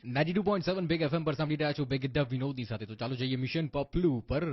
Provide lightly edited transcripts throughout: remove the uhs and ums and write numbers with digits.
92.7 big FM પર સાંભળી રહ્યા છો બિગ ધ વિનોદી સાથે. તો ચાલો જઈએ મિશન પપલુ પર.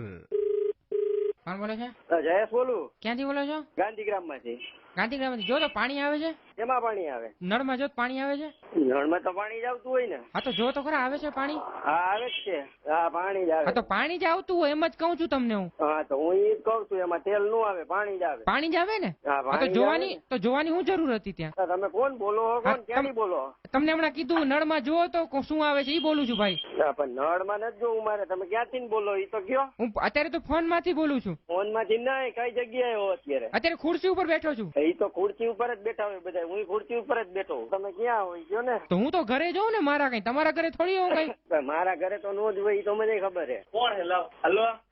કોણ બોલે છે? જયેશ બોલું. ક્યાંથી બોલો છો? ગાંધીગ્રામ માંથી. ગાંધીગ્રામ માંથી. જો તો પાણી આવે છે? એમાં પાણી આવે. નળમાં જો પાણી આવે છે? નળમાં તો પાણી જ આવતું હોય ને. હા તો જો તો ખરા આવે છે પાણી? હા આવે જ છે. હા પાણી જ આવે. હા તો પાણી જ આવતું હોય એમ જ કહું છું તમને હું. હા તો હું એ જ કહું છું, એમાં તેલ નું આવે, પાણી જ આવે. પાણી જ આવે ને? હા હા તો જોવાની શું જરૂર હતી ત્યાં? તમે કોણ બોલો? કોણ ક્યાંથી બોલો? તમને હમણાં કીધું નળમાં જુઓ તો શું આવે છે એ બોલું છું ભાઈ. પણ નળમાં નથી જોવું મારે. તમે ક્યાંથી બોલો એ તો કયો. હું અત્યારે તો ફોન માંથી બોલું છું. ફોન માંથી નહીં, કઈ જગ્યાએ હો અત્યારે? અત્યારે ખુરશી ઉપર બેઠો છું. એ તો ખુરશી ઉપર જ બેઠા હોય બધા. હું ખુરશી ઉપર જ બેઠો. તમે ક્યાં હોય કયો ને? તો હું તો ઘરે જઉં ને મારા કઈ. તમારા ઘરે થોડી હોઉં કઈ. મારા ઘરે તો નો જ હોય, તો મને ખબર છે. કોણ? હેલો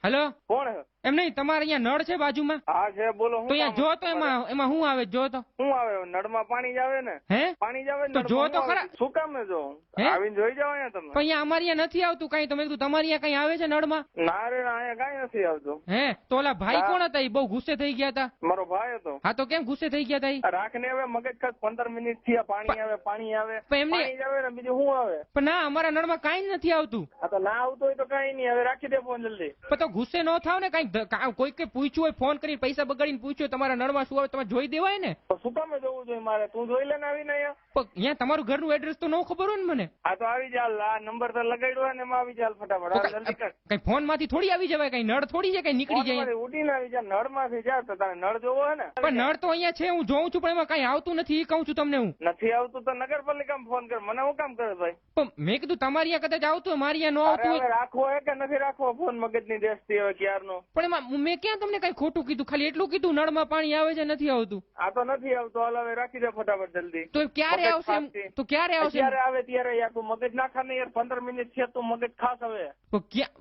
હેલો કોણ? એમ નહીં, તમારે અહીંયા નળ છે બાજુમાં? હા છે, બોલો. તો અહીંયા જો તો એમાં શું આવે? જો તો શું આવે? નળમાં પાણી જ આવે ને. હે પાણી જ આવે. તો જો તો ખરા. શું કામ જો આવીને જોઈ જાવ અહીંયા તમે. પણ અહીંયા અમારી અહીંયા નથી આવતું કઈ. તમે કીધું તમારી અહીંયા કઈ આવે છે નળમાં? ના રે ના, અહીંયા કઈ નથી આવતું. હે તો ઓલા ભાઈ કોણ હતા? એ બહુ ગુસ્સે થઈ ગયા હતા. મારો ભાઈ હતો. હા તો કેમ ગુસ્સે થઈ ગયા હતા? રાખને હવે મગજ ખાસ 15 મિનિટ થી પાણી આવે, પાણી આવે. પણ પાણી જ આવે ને, બીજું શું આવે? પણ ના, અમારા નળમાં કઈ નથી આવતું. હા તો ના આવતું હોય તો કઈ નહીં. હવે રાખી દે ફોન જલ્દી. પણ તો ગુસ્સે ન થાવ ને. કઈ કોઈ પૂછ્યું હોય, ફોન કરીને પૈસા બગાડીને પૂછ્યું તમારા નળમાં શું આવે, તમે જોઈ દેવાય ને. તો શું કામ જોવું જોઈએ મારે? તું જોઈ લે ને આવીને અહીંયા. પણ અહીંયા તમારું ઘરનું એડ્રેસ તો ન ખબર હોય ને મને. હા તો આવી ચાલ. આ નંબર તો લગાડ્યો ને, એમાં આવી ચાલ ફટાફટ. જલ્દી કર. કઈ ફોન માંથી થોડી આવી જવાય. કઈ નળ થોડી છે કઈ નીકળી જાય. ઉડીને આવી જા. નળ માંથી જા. તો તારે નળ જોવો હે ને? પણ નળ તો અહીંયા છે, હું જોઉં છું, પણ એમાં કઈ આવતું નથી. એ કહું છું તમને હું. નથી આવતું તો નગરપાલિકામાં ફોન કર. મને હું કામ કરે ભાઈ? પણ મેં કીધું તમારી અહીંયા કદાચ આવતું હોય, મારી અહીંયા ન આવતું હોય. રાખવો હે કે નથી રાખવો ફોન? મગજની દ્રષ્ટિ હવે ક્યારનો. પણ એમાં મેં ક્યાં તમને કઈ ખોટું કીધું? ખાલી એટલું કીધું નળમાં પાણી આવે છે, નથી આવતું. આ તો નથી આવતું. હાલ હવે રાખી દે ફટાફટ જલ્દી. તો ક્યારે આવશે? તો ક્યારે આવશે? ક્યારે આવે ત્યારે યાર. તું મગજ નાખા ને યાર. 15 મિનિટ છે તું મગજ ખાસ. હવે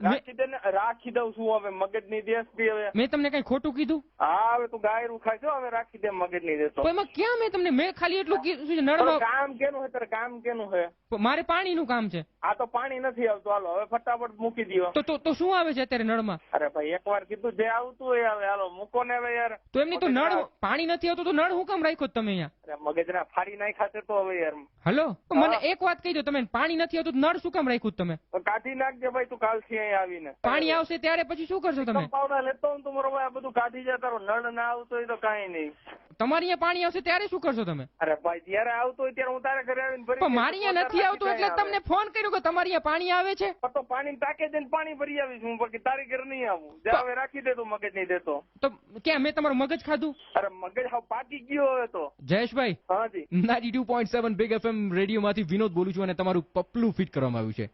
રાખી દે ને. રાખી દઉં શું હવે? મગજની દ્રષ્ટિ હવે. મેં તમને કઈ ખોટું કીધું? હા હવે તું ગાયરું ખાય છો. હવે રાખી દે મગજની દ્રષ્ટિ. એમાં ક્યાં મેં ખાલી એટલું કીધું. નળમાં કામ કેનું હે? તારે કામ કેનું હે? મારે પાણીનું કામ છે. આ તો પાણી નથી આવતું. હાલો હવે ફટાફટ મૂકી દો. તો શું આવે છે અત્યારે નળમાં? અરે ભાઈ એકવાર કીધું જે આવતું હોય આવે. હાલો મૂકો ને હવે યાર. તો એમની તો નળ પાણી નથી આવતું તો નળ હું કામ રાખ્યો તમે અહીંયા? અરે મગજ ના ફાડી નાઈ ખાતે તો હવે યાર. હલો મને એક વાત કહી દો, તમે પાણી નથી આવતું નળ શું કામ રાખ્યું તમે? કાઢી નાખજે ભાઈ તું કાલથી અહીંયા આવીને. પાણી આવશે ત્યારે પછી શું કરશો તમે? પાવડા લેતો હું તમારો ભાઈ. આ બધું કાઢી જાય. તારો નળ ના આવતો હોય તો કઈ નહીં. તમારી અહીંયા પાણી આવશે ત્યારે શું કરશો તમે? અરે ભાઈ જયારે આવતો હોય ત્યારે હું તારા ઘરે આવીને ભરી. પણ મારી અહીંયા નથી આવતું એટલે તમને ફોન કર્યો કે તમારી અહીંયા પાણી આવે છે. તો પાણી ટાંકે જઈને પાણી ભરી આવીશ હું. બાકી તારી ઘરે નહીં આવું. જ્યાં હવે રાખી દે તું. મગજ નહીં દેતો તો ક્યાં મેં તમારું મગજ ખાધું? અરે મગજ હાવ પાકી ગયો હવે તો. જયેશભાઈ. હાજી 92.7 બિગ એફએમ રેડિયો માંથી વિનોદ બોલું છું અને તમારું પપલું ફિટ કરવામાં આવ્યું છે.